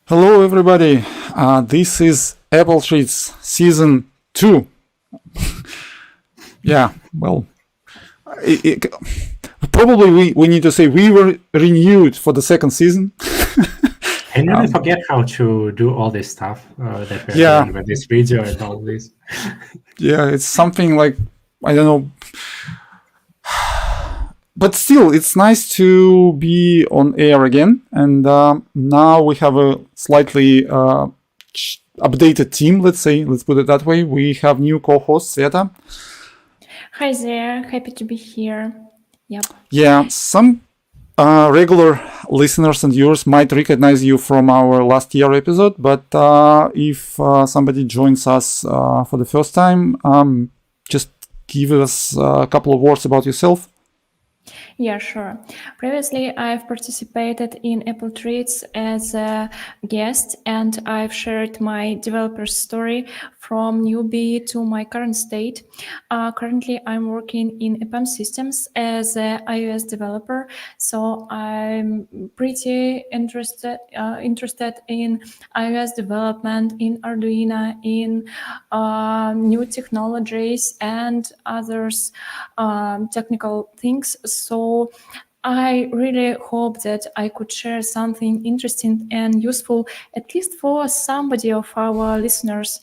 Hello, everybody. This is Apple Treats Season 2. Yeah, well, probably we need to say we were renewed for the second season. I never forget how to do all this stuff that we're Yeah. doing with this video and all this. Yeah, it's something like, I don't know. But still, it's nice to be on air again. And now we have a slightly updated team, let's say. Let's put it that way. We have new co-host, Sveta. Hi there, happy to be here. Yep. Yeah, some regular listeners and viewers might recognize you from our last year episode, but if somebody joins us for the first time, just give us a couple of words about yourself. Yeah, sure. Previously, I've participated in Apple Treats as a guest, and I've shared my developer story from newbie to my current state. Currently, I'm working in EPAM Systems as an iOS developer, so I'm pretty interested in iOS development, in Arduino, in new technologies and others technical things. So I really hope that I could share something interesting and useful, at least for somebody of our listeners.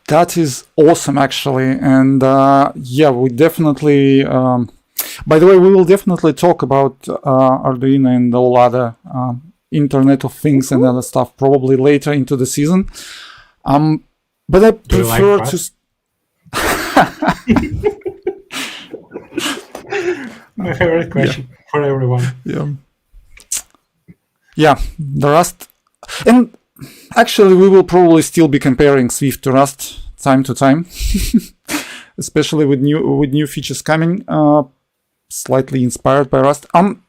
That is awesome, actually. And yeah, we definitely... by the way, we will definitely talk about Arduino and all other Internet of Things and other stuff probably later into the season. But I prefer to... My favorite question for everyone. Yeah, the Rust. And actually, we will probably still be comparing Swift to Rust time to time, especially with new features coming, slightly inspired by Rust.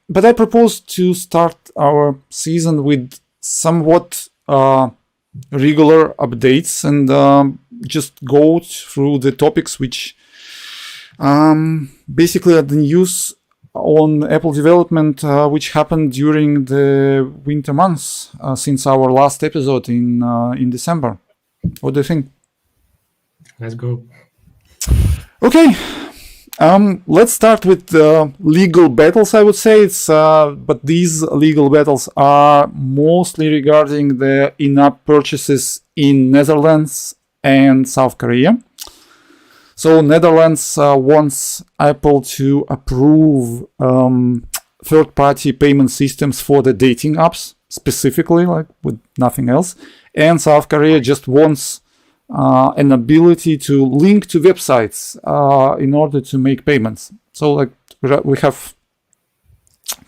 But I propose to start our season with somewhat regular updates and just go through the topics which basically are the news on Apple development which happened during the winter months since our last episode in December. What do you think? Let's go. Okay. Let's start with legal battles, I would say. But these legal battles are mostly regarding the in-app purchases in Netherlands and South Korea. So Netherlands wants Apple to approve third-party payment systems for the dating apps, specifically, like with nothing else. And South Korea just wants an ability to link to websites in order to make payments. So like we have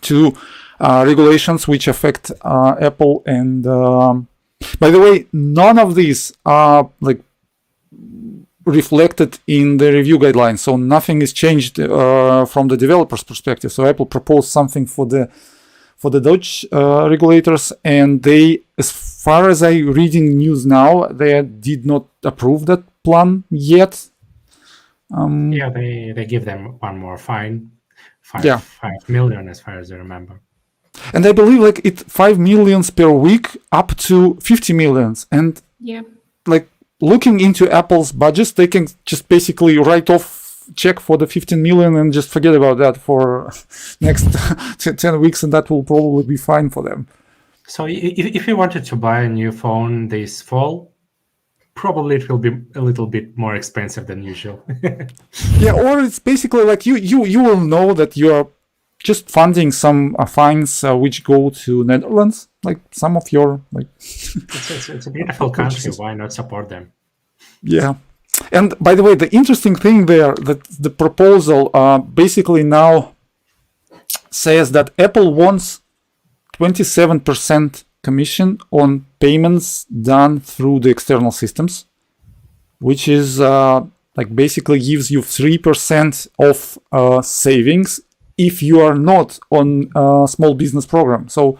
two regulations which affect Apple. And by the way, none of these are like reflected in the review guidelines, so nothing is changed from the developer's perspective. So Apple proposed something for the Dutch regulators, and they, as far as I reading news now, they did not approve that plan yet. Yeah, they give them one more fine, 5 million, as far as I remember. And I believe like 5 millions per week up to 50 millions, and like. Looking into Apple's budgets, they can just basically write off check for the 15 million and just forget about that for next 10 weeks, and that will probably be fine for them. So if you wanted to buy a new phone this fall, probably it will be a little bit more expensive than usual. Yeah, or it's basically like you will know that you are just funding some fines which go to Netherlands, like some of your like. It's a beautiful country. Why not support them? Yeah, and by the way, the interesting thing there that the proposal basically now says that Apple wants 27% commission on payments done through the external systems, which is like basically gives you 3% of savings if you are not on a small business program. So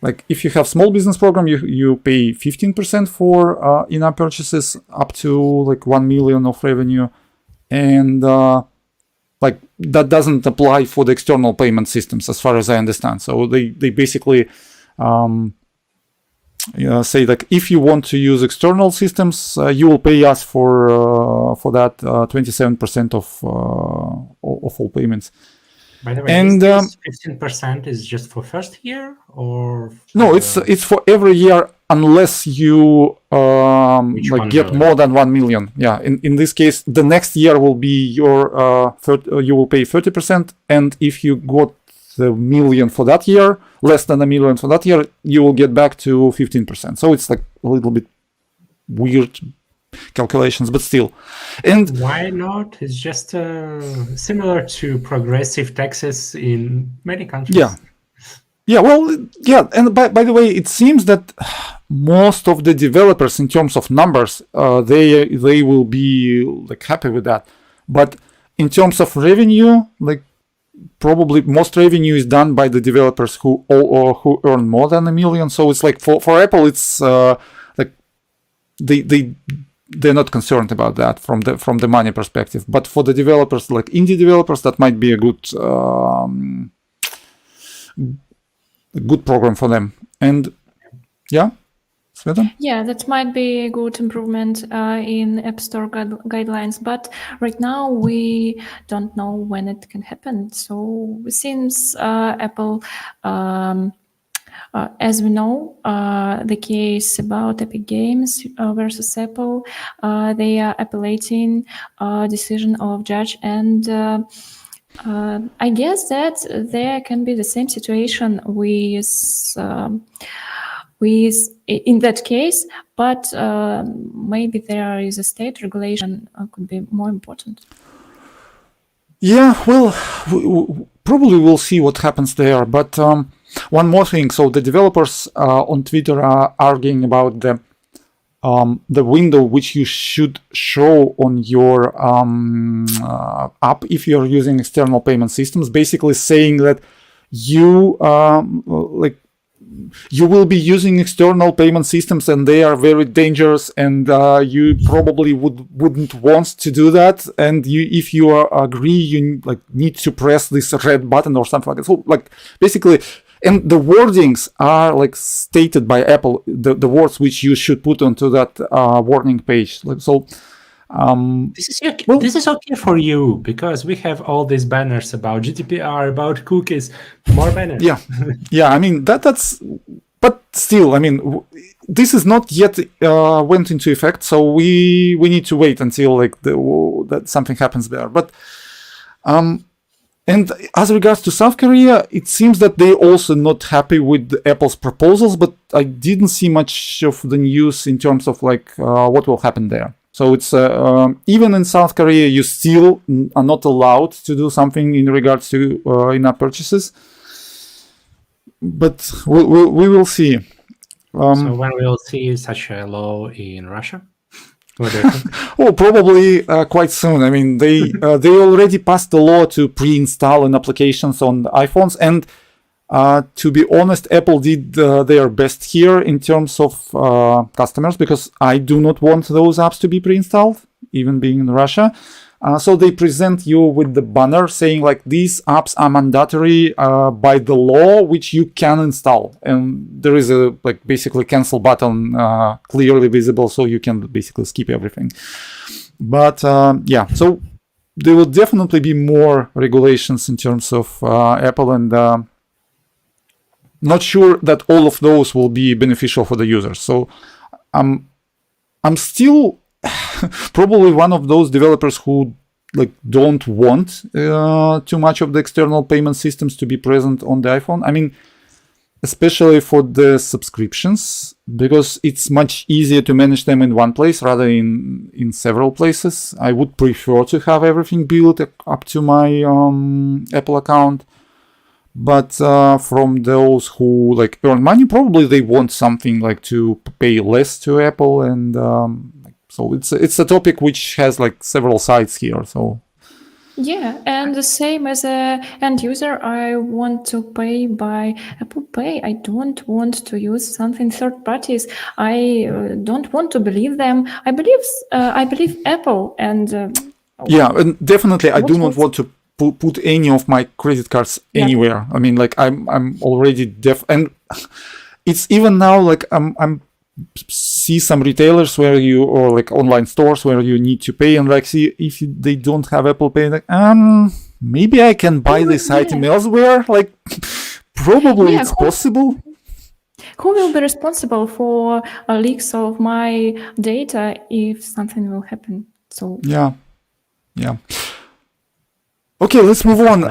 like if you have small business program, you pay 15% for in-app purchases up to like 1 million of revenue. And like that doesn't apply for the external payment systems as far as I understand. So they basically say like if you want to use external systems, you will pay us for that 27% of all payments. By the way, And, is this 15% is just for first year or No, it's for every year unless you Which like 1 get million? more than 1 million. Yeah, in this case, the next year will be your you will pay 30%, and if you got the million for that year, less than a million for that year, you will get back to 15%. So it's like a little bit weird calculations, but still. And why not? It's just similar to progressive taxes in many countries. yeah, well, yeah. And by the way, it seems that most of the developers, in terms of numbers, they will be like happy with that. But in terms of revenue, like probably most revenue is done by the developers who earn more than $1 million. So it's like for Apple, it's like they're not concerned about that from the money perspective. But for the developers, like indie developers, that might be a good program for them. And yeah, Sveta? Yeah, that might be a good improvement in App Store guidelines, but right now we don't know when it can happen. So since Apple, as we know, the case about Epic Games versus Apple, they are appealing decision of judge, and I guess that there can be the same situation with in that case, but maybe there is a state regulation could be more important. Yeah, well, probably we'll see what happens there. But one more thing. So the developers on Twitter are arguing about the window which you should show on your app if you're using external payment systems, basically saying that you you will be using external payment systems and they are very dangerous, and you probably wouldn't want to do that. And if you agree, you need to press this red button or something like that. So basically, and the wordings are stated by Apple, the words which you should put onto that warning page. So this is okay. This is okay for you because we have all these banners about GDPR, about cookies, more banners. Yeah. I mean that's, but still, I mean, this is not yet went into effect, so we need to wait until that something happens there. But and as regards to South Korea, it seems that they're also not happy with Apple's proposals, but I didn't see much of the news in terms of what will happen there. So it's even in South Korea, you still are not allowed to do something in regards to in-app purchases. But we will see. So when we'll see such a law in Russia? What do you think? Oh, probably quite soon. I mean, they already passed the law to pre-install in applications on iPhones, and to be honest, Apple did their best here in terms of customers, because I do not want those apps to be pre-installed, even being in Russia. So they present you with the banner saying these apps are mandatory by the law, which you can install. And there is a basically cancel button clearly visible, so you can basically skip everything. But yeah, so there will definitely be more regulations in terms of Apple, and not sure that all of those will be beneficial for the users. So I'm still probably one of those developers who don't want too much of the external payment systems to be present on the iPhone. I mean, especially for the subscriptions, because it's much easier to manage them in one place rather in several places. I would prefer to have everything built up to my Apple account. But from those who earn money, probably they want something to pay less to Apple, and so it's a topic which has several sides here. So yeah, and the same as a end user, I want to pay by Apple Pay. I don't want to use something third parties. I don't want to believe them. I believe Apple, and yeah, and definitely I do not want to put any of my credit cards anywhere. I mean, I'm already and it's even now like I'm see some retailers where you, or like online stores where you need to pay, and like see if they don't have Apple Pay, like maybe I can buy this item elsewhere. Like probably it's possible. Who will be responsible for leaks of my data if something will happen? So yeah. Okay, let's move on.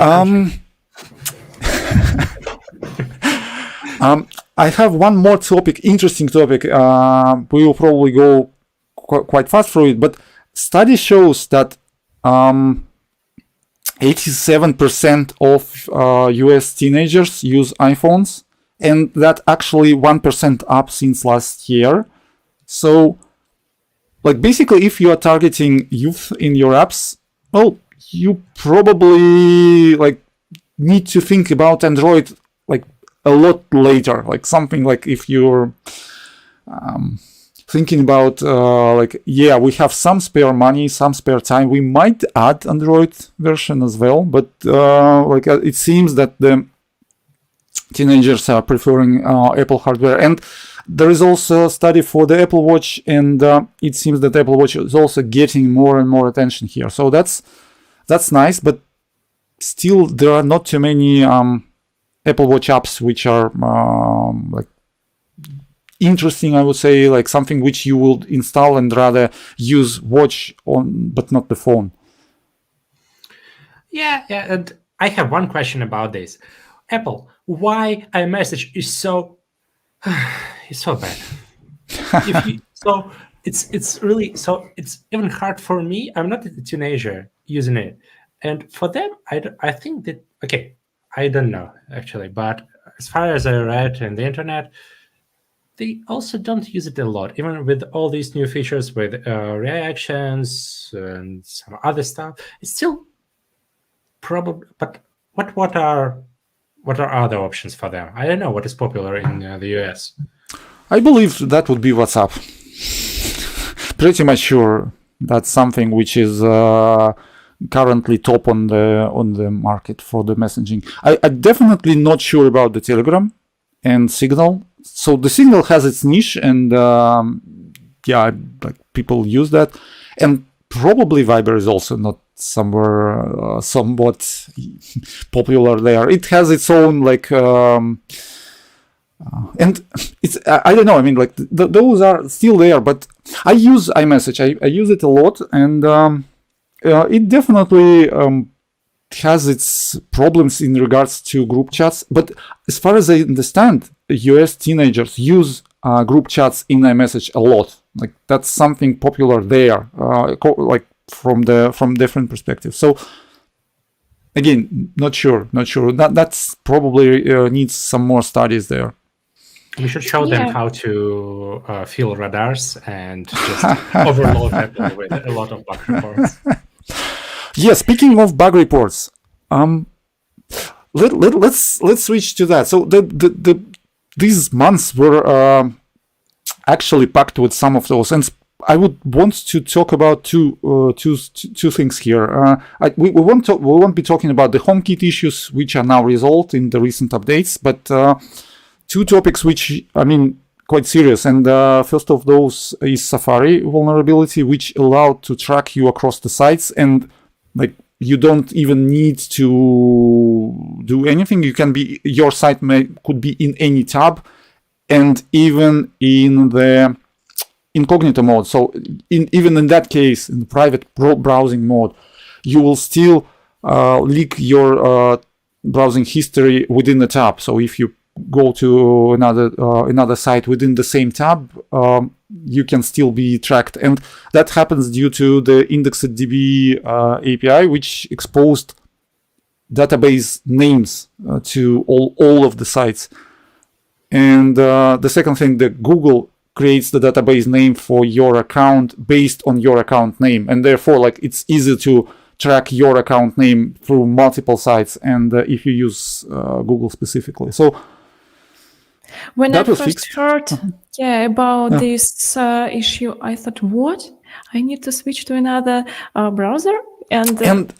I have one more topic, interesting topic. We will probably go quite fast through it, but study shows that 87% of US teenagers use iPhones, and that actually 1% up since last year. So, like basically, if you are targeting youth in your apps, well, you probably like need to think about Android like a lot later. Like something like if you're thinking about we have some spare money, some spare time, we might add Android version as well. But it seems that the teenagers are preferring Apple hardware, and there is also a study for the Apple Watch, and it seems that Apple Watch is also getting more and more attention here. So that's nice, but still there are not too many Apple Watch apps which are like interesting, I would say, like something which you will install and rather use watch on, but not the phone. Yeah, and I have one question about this. Apple, why iMessage is so it's so bad? It's really so. It's even hard for me. I'm not a teenager using it, and for them, I think that I don't know actually, but as far as I read in the internet, they also don't use it a lot, even with all these new features with reactions and some other stuff. It's still probably. But what are other options for them? I don't know what is popular in the US. I believe that would be WhatsApp. Pretty much sure that's something which is currently top on the market for the messaging. I'm definitely not sure about the Telegram and Signal. So the Signal has its niche, and like people use that, and probably Viber is also not somewhere somewhat popular there. It has its own like and it's I don't know, I mean, like those are still there, but I use iMessage. I use it a lot, and it definitely has its problems in regards to group chats. But as far as I understand, US teenagers use group chats in iMessage a lot. Like that's something popular there, like from different perspectives. So again, not sure. That's probably needs some more studies there. We should show them how to fill radars and just overload Apple with a lot of bug reports. Yeah, speaking of bug reports, let's switch to that. So these months were actually packed with some of those, and I would want to talk about two things here. We won't be talking about the HomeKit issues, which are now resolved in the recent updates, but two topics which, I mean, quite serious. And first of those is Safari vulnerability, which allowed to track you across the sites, and like you don't even need to do anything. You can be, your site could be in any tab, and even in the incognito mode. So even in that case, in the private browsing mode, you will still leak your browsing history within the tab. So if you go to another site within the same tab, you can still be tracked, and that happens due to the IndexedDB API, which exposed database names to all of the sites. And the second thing, that Google creates the database name for your account based on your account name, and therefore, like, it's easy to track your account name through multiple sites, and if you use Google specifically. So when I first heard about this issue, I thought, what? I need to switch to another browser? And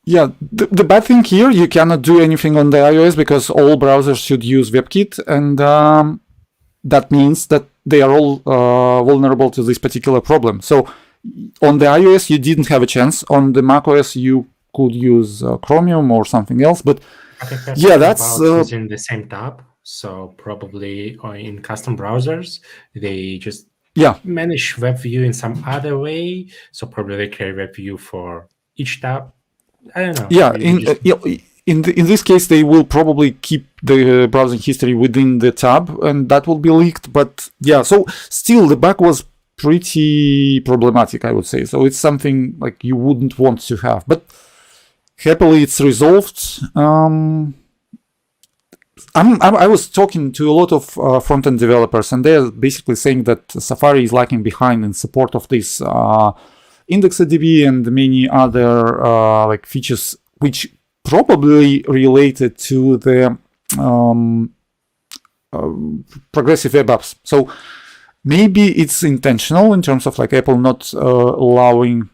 yeah, the bad thing here, you cannot do anything on the iOS because all browsers should use WebKit, and that means that they are all vulnerable to this particular problem. So on the iOS, you didn't have a chance. On the macOS, you could use Chromium or something else. But yeah, that's using the same tab. So probably in custom browsers, they just manage WebView in some other way. So probably they create WebView for each tab. I don't know. Yeah, in this case, they will probably keep the browsing history within the tab, and that will be leaked. But yeah, so still the bug was pretty problematic, I would say. So it's something like you wouldn't want to have. But happily, it's resolved. I was talking to a lot of front-end developers, and they're basically saying that Safari is lagging behind in support of this IndexedDB and many other like features, which probably related to the progressive web apps. So maybe it's intentional in terms of like Apple not allowing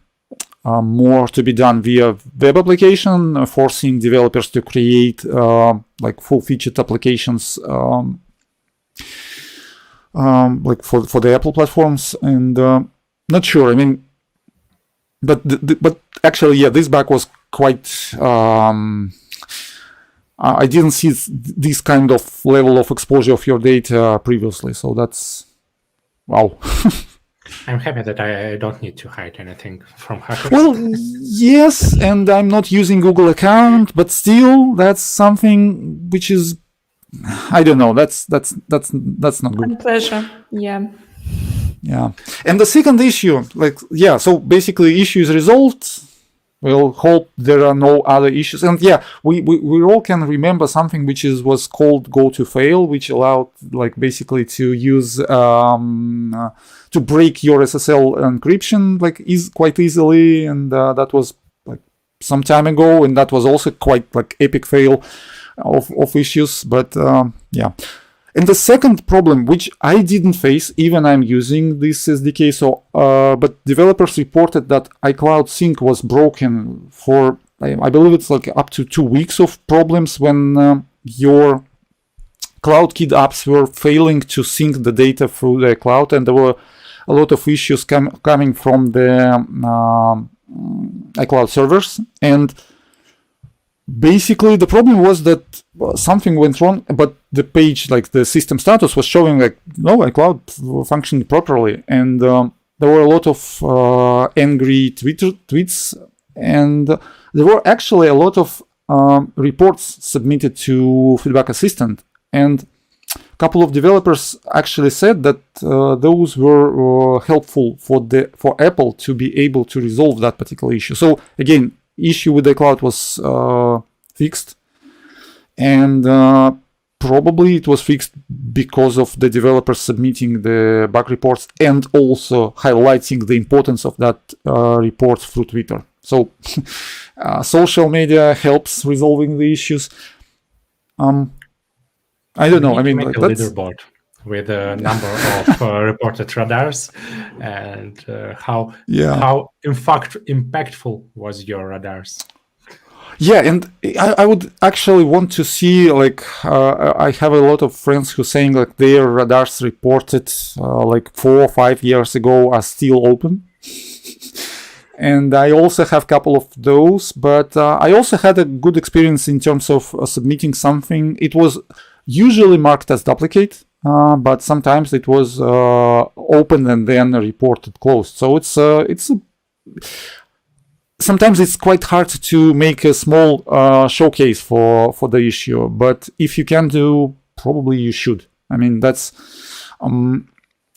more to be done via web application, forcing developers to create like full-featured applications like for the Apple platforms. And not sure. I mean, but actually, yeah, this bug was quite. I didn't see this kind of level of exposure of your data previously, so that's wow. I'm happy that I don't need to hide anything from hackers. Well, yes, and I'm not using Google account, but still, that's something which is, I don't know. That's not good. My pleasure. Yeah. Yeah, and the second issue, so basically, issue is resolved. We'll hope there are no other issues. And yeah, we all can remember something which was called go to fail, which allowed like basically to use to break your SSL encryption quite easily, and that was like some time ago, and that was also quite like epic fail of issues. But yeah. And the second problem, which I didn't face, even I'm using this SDK, but developers reported that iCloud Sync was broken for, I believe it's like up to 2 weeks of problems when your CloudKit apps were failing to sync the data through the cloud, and there were a lot of issues coming from the iCloud servers. And basically, the problem was that something went wrong, but the page, like the system status, was showing like no, iCloud functioned properly, and there were a lot of angry tweets, and there were actually a lot of reports submitted to Feedback Assistant, and a couple of developers actually said that those were helpful for Apple to be able to resolve that particular issue. So again, issue with iCloud was fixed, and probably it was fixed because of the developers submitting the bug reports and also highlighting the importance of that report through Twitter. So social media helps resolving the issues. I don't know. I mean, make a leaderboard with a number of reported radars, and how in fact impactful was your radars. Yeah, and I would actually want to see, like, I have a lot of friends who saying like their radars reported like 4 or 5 years ago are still open. And I also have a couple of those, but I also had a good experience in terms of submitting something. It was usually marked as duplicate, but sometimes it was open and then reported closed. So sometimes it's quite hard to make a small showcase for the issue, but if you can do, probably you should. I mean, that's.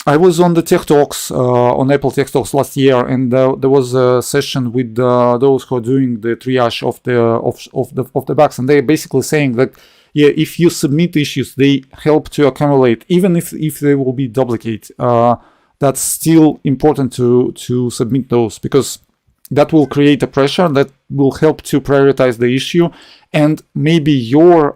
I was on the Tech Talks, on Apple Tech Talks last year, and there was a session with those who are doing the triage of the bugs, and they're basically saying that, yeah, if you submit issues, they help to accumulate, even if they will be duplicate. That's still important to submit those, because that will create a pressure that will help to prioritize the issue, and maybe your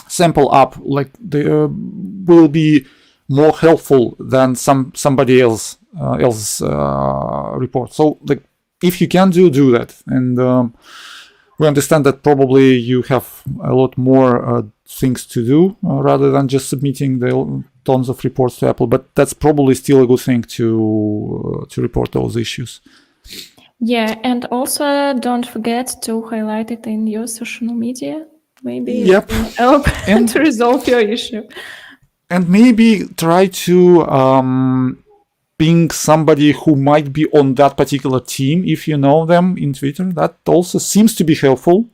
sample app will be more helpful than somebody else report. So like, if you can do that, and we understand that probably you have a lot more things to do rather than just submitting the tons of reports to Apple. But that's probably still a good thing to report those issues. Yeah, and also don't forget to highlight it in your social media. Maybe Yep. it will help to resolve your issue. And maybe try to ping somebody who might be on that particular team if you know them in Twitter. That also seems to be helpful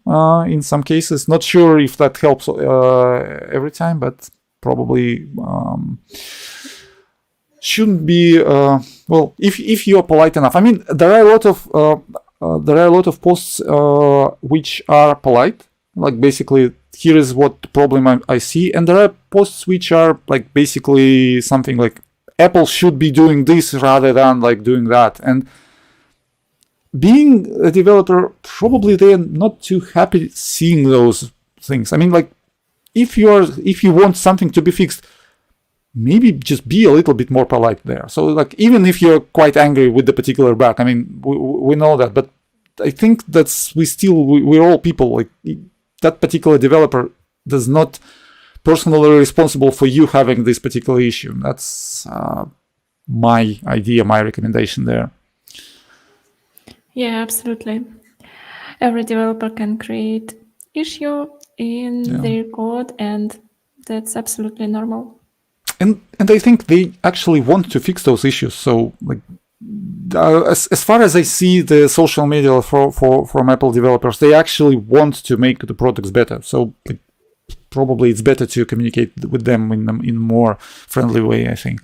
in some cases. Not sure if that helps every time, but probably shouldn't be. Well, if you are polite enough. I mean, there are a lot of posts which are polite. Like basically, here is what problem I see, and there are posts which are like basically something like Apple should be doing this rather than like doing that. And being a developer, probably they're not too happy seeing those things. I mean, like if you want something to be fixed, maybe just be a little bit more polite there. So like even if you're quite angry with the particular bug, I mean we know that, but I think we're all people. Like that particular developer does not personally responsible for you having this particular issue. That's my idea, my recommendation there. Yeah, absolutely. Every developer can create issue in their code, and that's absolutely normal. And I think they actually want to fix those issues. So like as far as I see the social media from Apple developers, they actually want to make the products better. So like, probably it's better to communicate with them in a more friendly way, I think.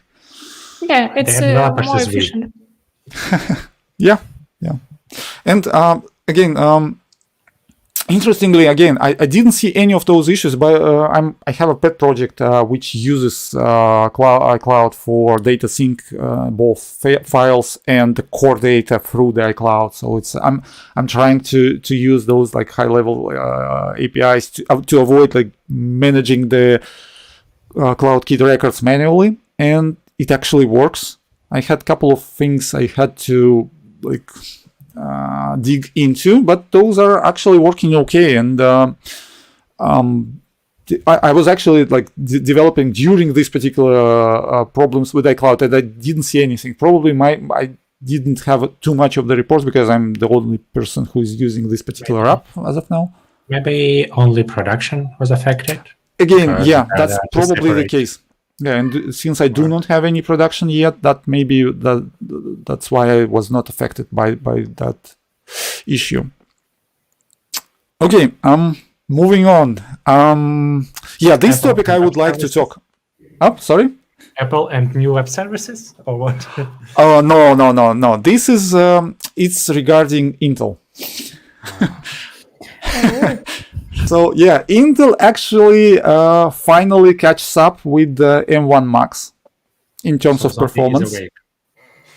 Yeah, it's more efficient. Yeah. And again, interestingly, again, I didn't see any of those issues, but I have a pet project which uses iCloud for data sync, both files and the core data through the iCloud. So I'm trying to use those like high level APIs to avoid like managing the CloudKit records manually, and it actually works. I had a couple of things I had to like dig into, but those are actually working okay. And I was actually like developing during these particular problems with iCloud, and I didn't see anything. Probably I didn't have too much of the reports because I'm the only person who is using this particular app as of now. Maybe only production was affected. Again, yeah, that's probably the case. Yeah, and since I do not have any production yet, that's why I was not affected by that issue. Okay, moving on. This Apple topic I would like to talk. Oh, sorry? Apple and new web services, or what? Oh, no. This is it's regarding Intel. So yeah, Intel actually finally catches up with the M1 Max in terms of performance.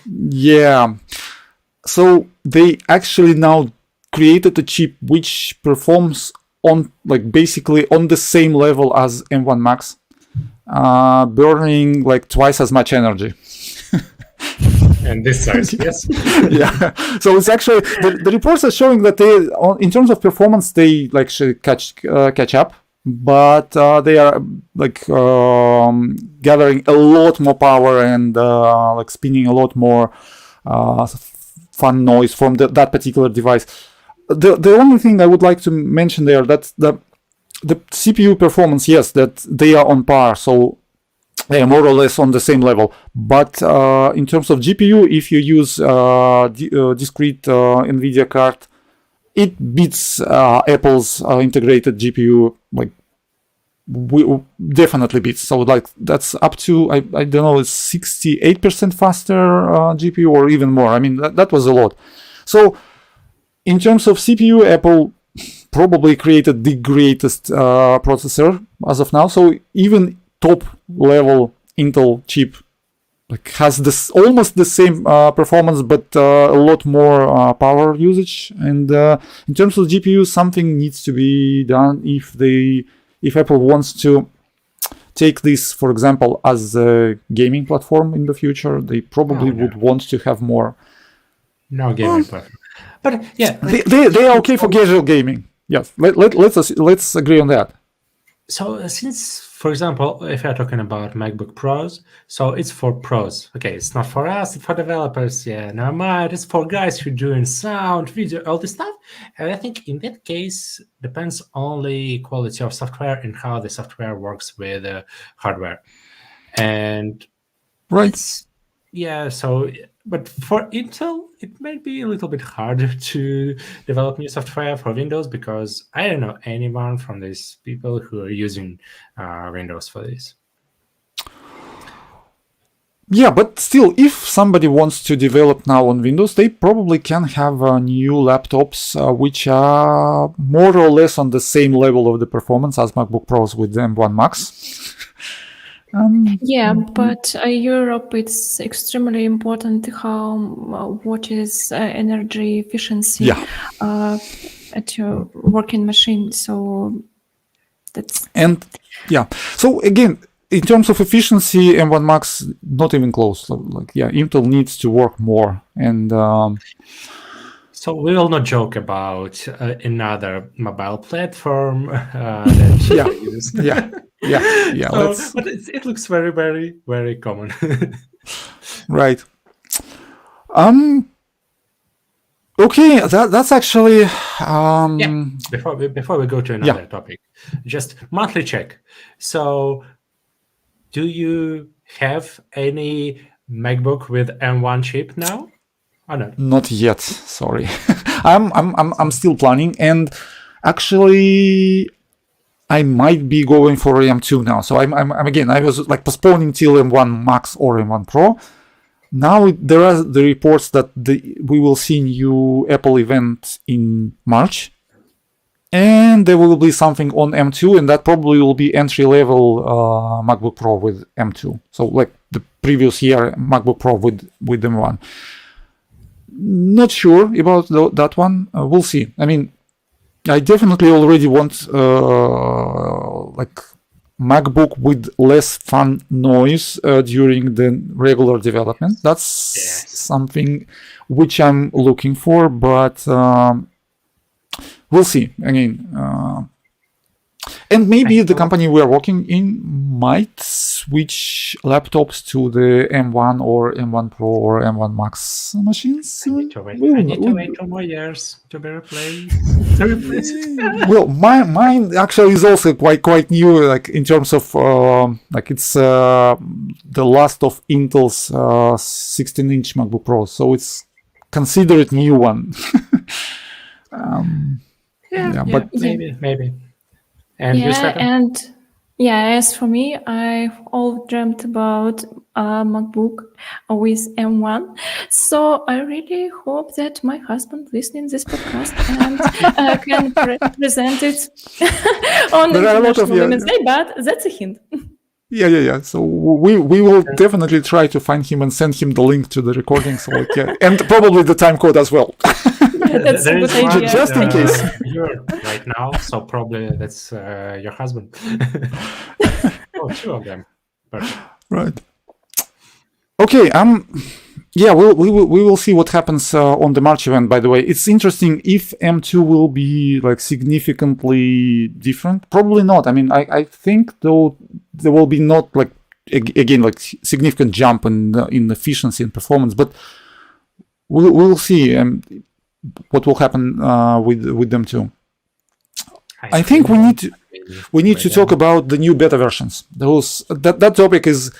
Yeah. So they actually now created a chip which performs on like basically on the same level as M1 Max, burning like twice as much energy. And this size, yes. Yeah. So it's actually the reports are showing that in terms of performance, they like catch up, but they are like gathering a lot more power and like spinning a lot more fun noise from that particular device. The only thing I would like to mention there, that's the CPU performance. Yes, that they are on par. So they are more or less on the same level. But in terms of GPU, if you use discrete NVIDIA card, it beats Apple's integrated GPU. Like, definitely beats. So like that's up to I don't know, it's 68% faster GPU or even more. I mean that was a lot. So in terms of CPU, Apple probably created the greatest processor as of now. So even top level Intel chip like has this almost the same performance, but a lot more power usage. And in terms of GPU, something needs to be done if Apple wants to take this, for example, as a gaming platform in the future. They probably would want to have more. No gaming platform, but yeah, they are okay for casual gaming. Yes, let's agree on that. So since, for example, if you're talking about MacBook Pros, so it's for pros. Okay, it's not for us, it's for developers. Yeah, never mind. It's for guys who doing sound, video, all this stuff. And I think in that case, depends only quality of software and how the software works with hardware. And Right. so, but for Intel, it may be a little bit harder to develop new software for Windows because I don't know anyone from these people who are using Windows for this. Yeah, but still, if somebody wants to develop now on Windows, they probably can have new laptops which are more or less on the same level of the performance as MacBook Pros with the M1 Max. Yeah, but Europe, it's extremely important how what is energy efficiency Yeah. at your working machine. So that's And yeah, so again, in terms of efficiency, M1 Max not even close. So, like, yeah, Intel needs to work more. And So we will not joke about another mobile platform that Yeah. they use. yeah, So, let's but it looks very, very, very common. right. Okay, that's actually Before we go to another topic, just monthly check. So, do you have any MacBook with M1 chip now, or not? not yet. Sorry, I'm still planning, and actually, I might be going for M2 now. So I'm again, I was like postponing till M1 Max or M1 Pro. Now there are the reports that we will see new Apple event in March, and there will be something on M2, and that probably will be entry-level MacBook Pro with M2. So like the previous year MacBook Pro with M1. Not sure about that one. We'll see. I mean, I definitely already want like MacBook with less fan noise during the regular development. That's something which I'm looking for, but we'll see. Again, and maybe the company we are working in might switch laptops to the M1 or M1 Pro or M1 Max machines. I need to wait 2 more years to be replaced. Well, mine actually is also quite new, like in terms of like it's the last of Intel's 16-inch MacBook Pro, so it's considered new one. But maybe. And you said as for me, I've all dreamt about a MacBook with M1. So I really hope that my husband listening this podcast and can present it on International Women's Day, but that's a hint. Yeah. So we will definitely try to find him and send him the link to the recording, so and probably the time code as well. That's a good idea. Just in case. You're right now, so probably that's your husband. Two of them. Perfect. Right. Okay. Yeah, we will see what happens on the March event. By the way, it's interesting if M2 will be like significantly different. Probably not. I mean, I think though there will be not like again like significant jump in efficiency and performance, but we'll see what will happen with them too. I think we need to talk about the new beta versions. That topic is.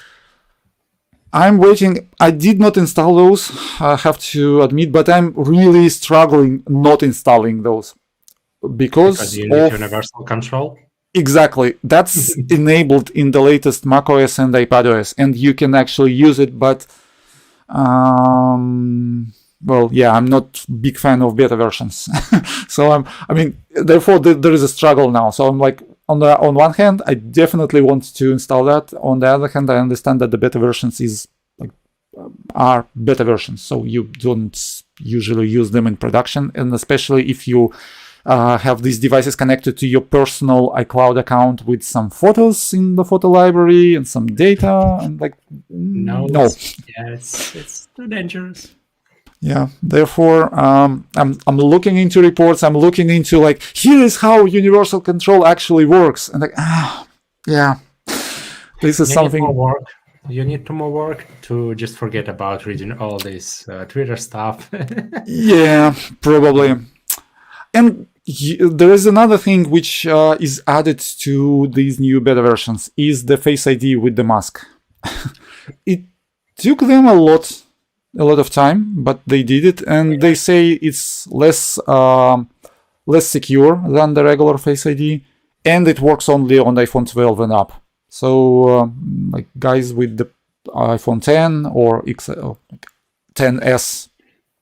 I'm waiting. I did not install those, I have to admit, but I'm really struggling not installing those because you need universal control. Exactly. That's enabled in the latest macOS and iPadOS, and you can actually use it. But well, yeah, I'm not a big fan of beta versions. So therefore there is a struggle now. So I'm like, on one hand, I definitely want to install that. On the other hand, I understand that the beta versions are beta versions, so you don't usually use them in production, and especially if you have these devices connected to your personal iCloud account with some photos in the photo library and some data, and like no. Yeah, it's too dangerous. Yeah, therefore, I'm looking into reports. I'm looking into like, here is how universal control actually works, and like, yeah, this is You something. need more work. You need more work to just forget about reading all this Twitter stuff. Yeah, probably. And there is another thing which is added to these new beta versions is the Face ID with the mask. It took them a lot of time, but they did it, and they say it's less secure than the regular Face ID, and it works only on iPhone 12 and up. So like guys with the iPhone 10 or XS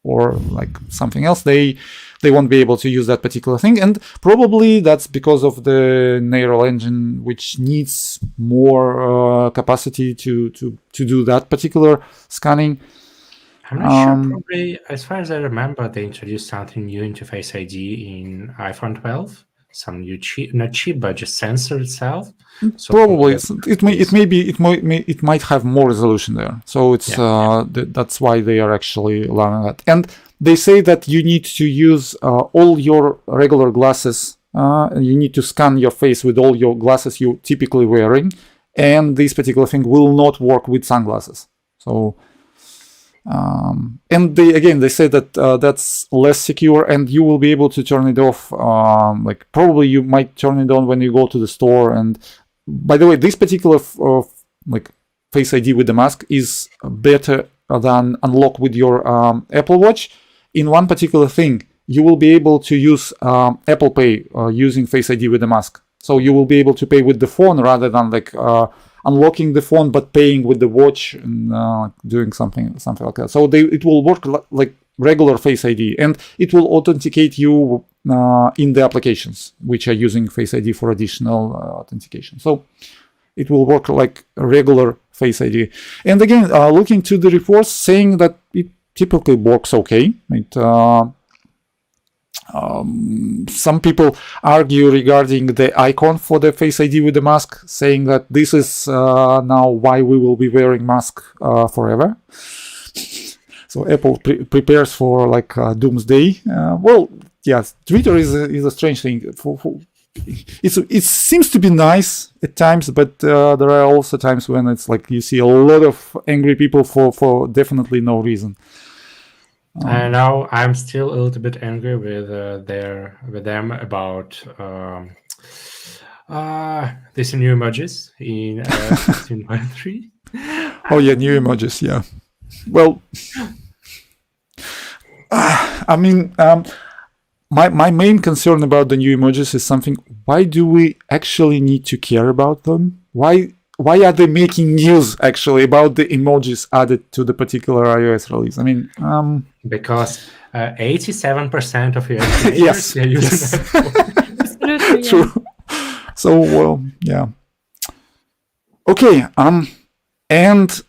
or like something else, they won't be able to use that particular thing, and probably that's because of the neural engine, which needs more capacity to do that particular scanning. I'm not sure. Probably, as far as I remember, they introduced something new into Face ID in iPhone 12. Some new chip, not chip, but just sensor itself. So probably it might have more resolution there. So it's that's why they are actually allowing that. And they say that you need to use all your regular glasses. You need to scan your face with all your glasses you're typically wearing, and this particular thing will not work with sunglasses. So. And they say that that's less secure, and you will be able to turn it off. Like probably you might turn it on when you go to the store. And by the way, this particular like Face ID with the mask is better than unlock with your Apple Watch. In one particular thing, you will be able to use Apple Pay using Face ID with the mask. So you will be able to pay with the phone rather than like unlocking the phone but paying with the watch and doing something like that. So it will work like regular Face ID, and it will authenticate you in the applications which are using Face ID for additional authentication. So it will work like a regular Face ID. And again, looking to the reports saying that it typically works okay. Some people argue regarding the icon for the Face ID with the mask, saying that this is now why we will be wearing mask forever. So Apple prepares for like doomsday. Well, yes, Twitter is a strange thing. It seems to be nice at times, but there are also times when it's like you see a lot of angry people for definitely no reason. I know I'm still a little bit angry with them about these new emojis in 16.3. Oh yeah, new emojis. Yeah. Well, I mean, my main concern about the new emojis is something. Why do we actually need to care about them? Why are they making news actually about the emojis added to the particular iOS release? I mean, because 87% of your yes, are using that. Absolutely, yeah. True. So well, yeah. Okay. And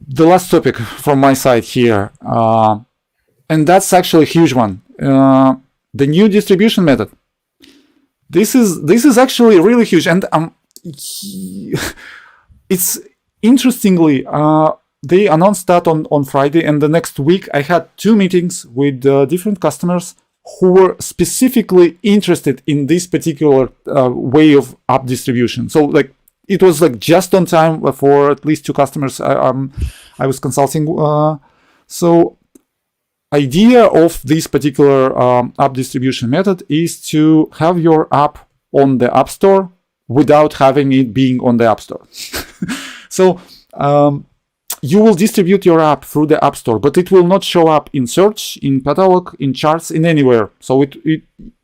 the last topic from my side here, and that's actually a huge one. The new distribution method. This is actually really huge, and it's interestingly they announced that on Friday, and the next week I had 2 meetings with different customers who were specifically interested in this particular way of app distribution. So like it was like just on time for at least 2 customers I was consulting. So idea of this particular app distribution method is to have your app on the App Store without having it being on the App Store. So you will distribute your app through the App Store, but it will not show up in search, in catalog, in charts, in anywhere. So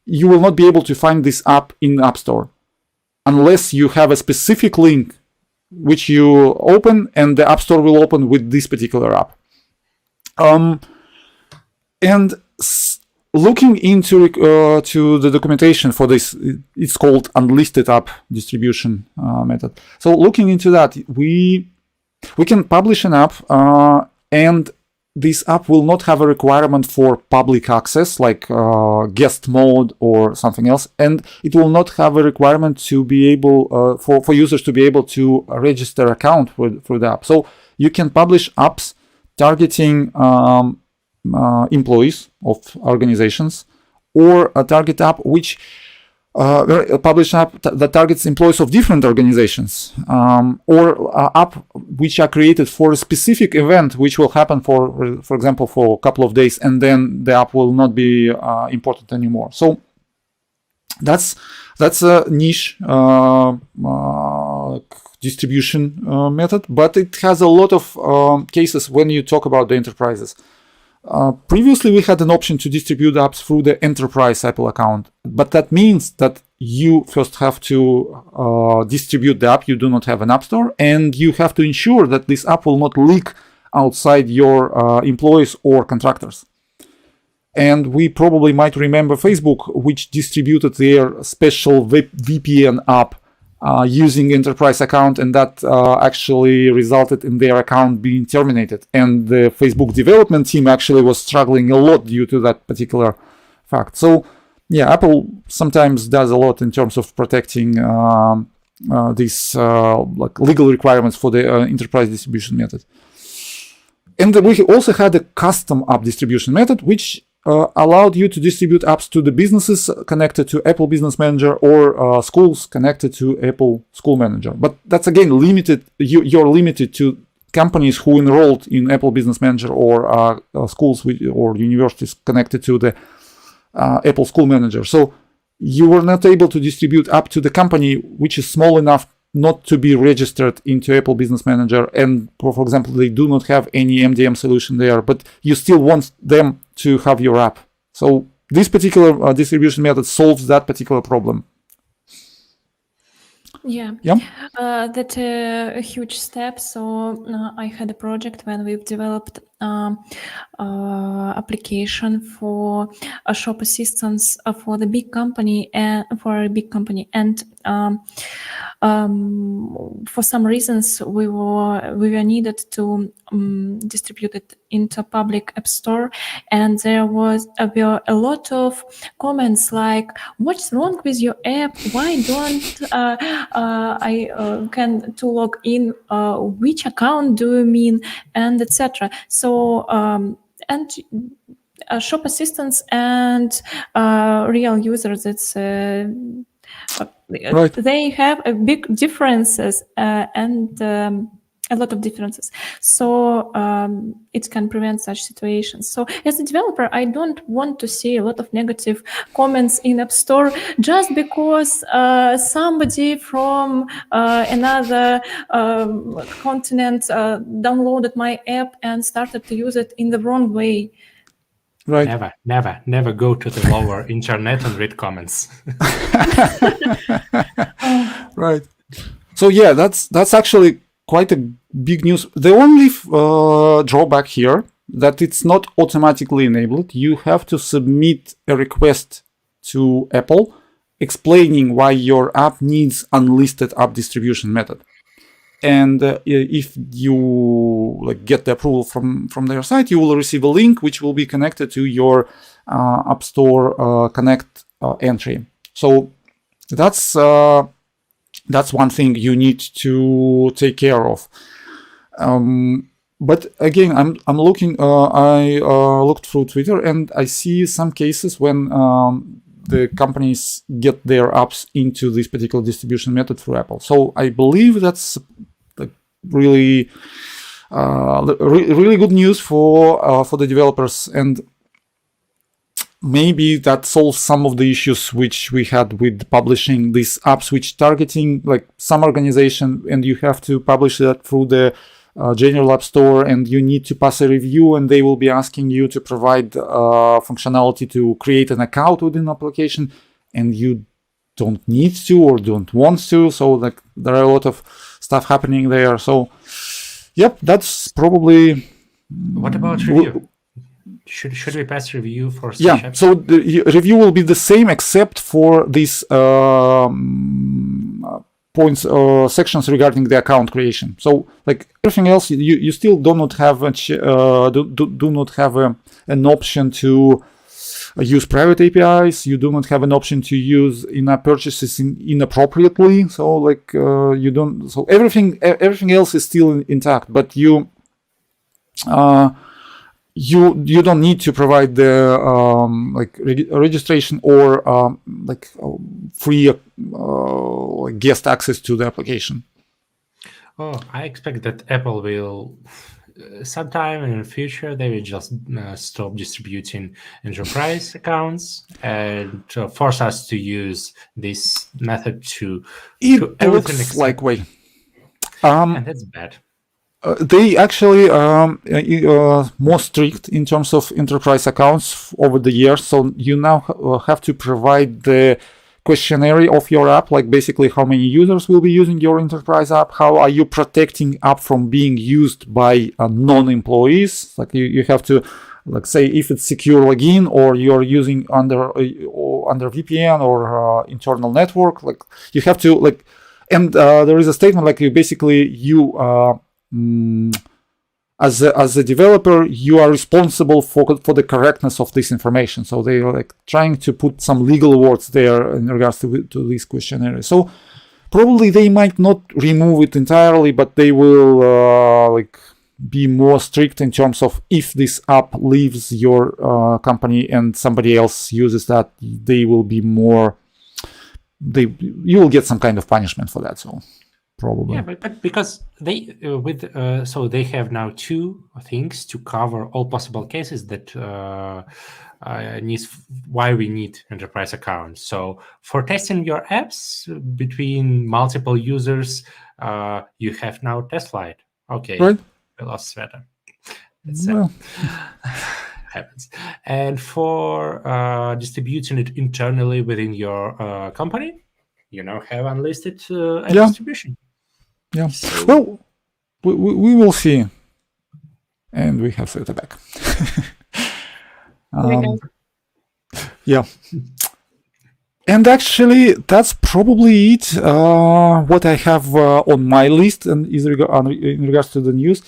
you will not be able to find this app in App Store unless you have a specific link which you open, and the App Store will open with this particular app. And looking into to the documentation for this, it's called Unlisted app distribution method. So looking into that, we can publish an app, and this app will not have a requirement for public access, like guest mode or something else, and it will not have a requirement to be able for users to be able to register account through the app. So you can publish apps targeting employees of organizations, or a target app which a publish app that targets employees of different organizations, or app which are created for a specific event which will happen for example for a couple of days, and then the app will not be important anymore. So that's a niche distribution method, but it has a lot of cases when you talk about the enterprises. Previously, we had an option to distribute apps through the enterprise Apple account, but that means that you first have to distribute the app. You do not have an app store, and you have to ensure that this app will not leak outside your employees or contractors. And we probably might remember Facebook, which distributed their special VPN app using enterprise account, and that actually resulted in their account being terminated. And the Facebook development team actually was struggling a lot due to that particular fact. So yeah, Apple sometimes does a lot in terms of protecting these like legal requirements for the enterprise distribution method. And we also had a custom app distribution method, which allowed you to distribute apps to the businesses connected to Apple Business Manager, or schools connected to Apple School Manager. But that's again limited. You're limited to companies who enrolled in Apple Business Manager, or schools or universities connected to the Apple School Manager. So you were not able to distribute app to the company which is small enough not to be registered into Apple Business Manager, and for example, they do not have any MDM solution there, but you still want them to have your app. So this particular distribution method solves that particular problem. Yeah, that's a huge step. So I had a project when we've developed application for a shop assistance for the big company and for some reasons we were needed to distribute it into public app store, and there were a lot of comments like, "What's wrong with your app? Why don't I can to log in? Which account do you mean?" and etc. So and shop assistants and real users, it's right. They have a big differences and a lot of differences. So it can prevent such situations. So as a developer, I don't want to see a lot of negative comments in App Store just because somebody from another continent downloaded my app and started to use it in the wrong way. Right. Never go to the lower internet and read comments. Right. So yeah, that's actually quite a big news. The only drawback here that it's not automatically enabled. You have to submit a request to Apple explaining why your app needs unlisted app distribution method. And if you get the approval from their site, you will receive a link which will be connected to your App Store Connect entry. So that's one thing you need to take care of. But again, I'm looking. I looked through Twitter and I see some cases when the companies get their apps into this particular distribution method through Apple. So I believe that's really good news for the developers, and maybe that solves some of the issues which we had with publishing these apps which targeting some organization, and you have to publish that through the general app store, and you need to pass a review, and they will be asking you to provide functionality to create an account within the application, and you don't need to or don't want to. So there are a lot of stuff happening there. So yep, that's probably. What about review? Should we pass review for such apps? So the review will be the same except for these points or sections regarding the account creation. So everything else, you still do not have an option to use private APIs. You do not have an option to use in-app purchases inappropriately. So you don't. So everything else is still intact, but you you don't need to provide the registration or free guest access to the application. Oh, I expect that Apple will sometime in the future they will just stop distributing enterprise accounts and force us to use this method to It looks like way. And that's bad. They actually more strict in terms of enterprise accounts over the years. So you now have to provide the questionnaire of your app, like basically how many users will be using your enterprise app, how are you protecting app from being used by non-employees. Like you have to, like, say if it's secure login or you're using under VPN or internal network, like you have to like, and there is a statement like you as a developer, you are responsible for the correctness of this information. So they are like trying to put some legal words there in regards to this questionnaire. So probably they might not remove it entirely, but they will be more strict in terms of if this app leaves your company and somebody else uses that, they will be more. You will get some kind of punishment for that. So. Probably. Yeah, but because they so they have now two things to cover all possible cases that needs why we need enterprise accounts. So for testing your apps between multiple users, you have now TestFlight. Okay, right. We lost Sveta. That's happens. And for distributing it internally within your company, you now have Unlisted distribution. Yeah. So, well, we will see. And we have Sveta back. Yeah. And actually, that's probably it. What I have on my list and in regards to the news.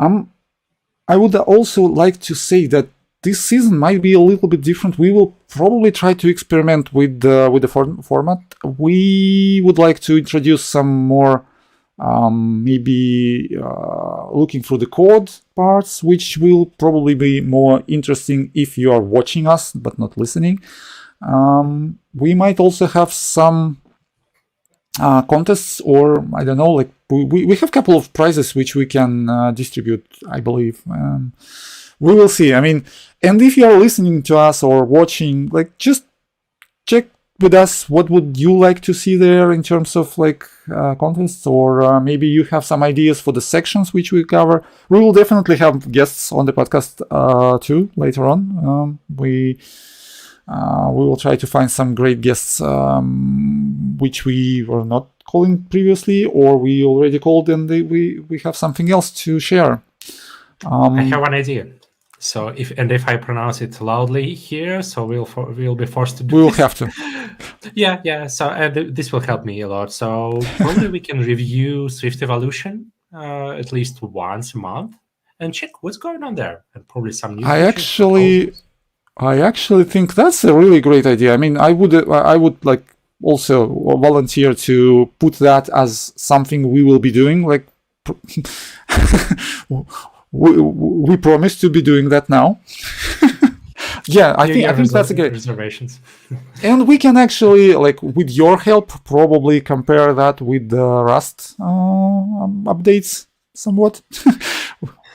I would also like to say that this season might be a little bit different. We will probably try to experiment with the format. We would like to introduce some more maybe looking through the code parts, which will probably be more interesting if you are watching us but not listening. We might also have some contests, or I don't know, like we have a couple of prizes which we can distribute, I believe. We will see. I mean, and if you are listening to us or watching, like just check with us what would you like to see there in terms of like contests, or maybe you have some ideas for the sections which we cover. We will definitely have guests on the podcast too later on. We will try to find some great guests which we were not calling previously, or we already called and we have something else to share. I have one idea. So if I pronounce it loudly here, so we'll be forced to do. We will have to. Yeah. So this will help me a lot. So probably we can review Swift Evolution at least once a month and check what's going on there, and probably some new. I actually think that's a really great idea. I mean, I would like also volunteer to put that as something we will be doing. Like. We promise to be doing that now. Yeah, I think that's a great reservations. And we can actually, like, with your help, probably compare that with the Rust updates somewhat.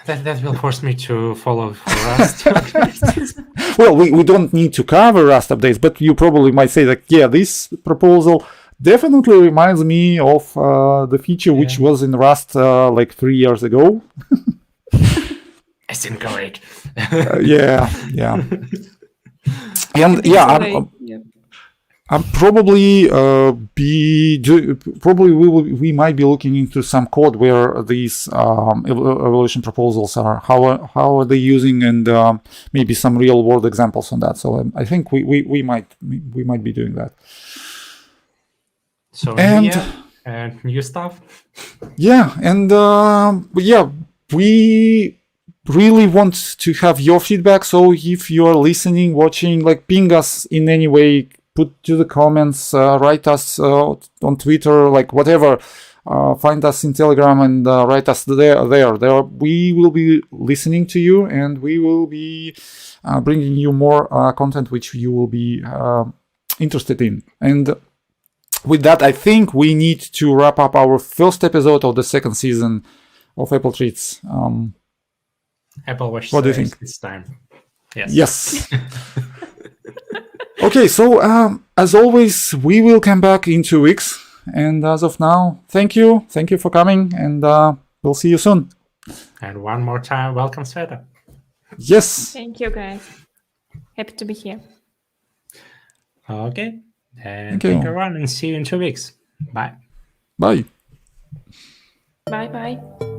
That will force me to follow Rust. Well, we don't need to cover Rust updates, but you probably might say that, yeah, this proposal definitely reminds me of the feature which was in Rust like 3 years ago. It's incorrect. Yeah. And I'm probably we might be looking into some code where these evolution proposals are. How are they using, and maybe some real world examples on that. So I think we might be doing that. So and new stuff. Yeah, and we really want to have your feedback. So if you're listening, watching, like, ping us in any way, put to the comments, write us on Twitter, like whatever. find us in Telegram and write us there. We will be listening to you, and we will be bringing you more content which you will be interested in. And with that, I think we need to wrap up our first episode of the second season of Apple Treats. Apple Watch what do you series think? this time. Yes. Yes. Okay, so as always, we will come back in 2 weeks. And as of now, thank you. Thank you for coming, and we'll see you soon. And one more time, welcome, Sveta. Yes. Thank you, guys. Happy to be here. Okay. And Thank you. take care, everyone, and see you in 2 weeks. Bye. Bye. Bye-bye.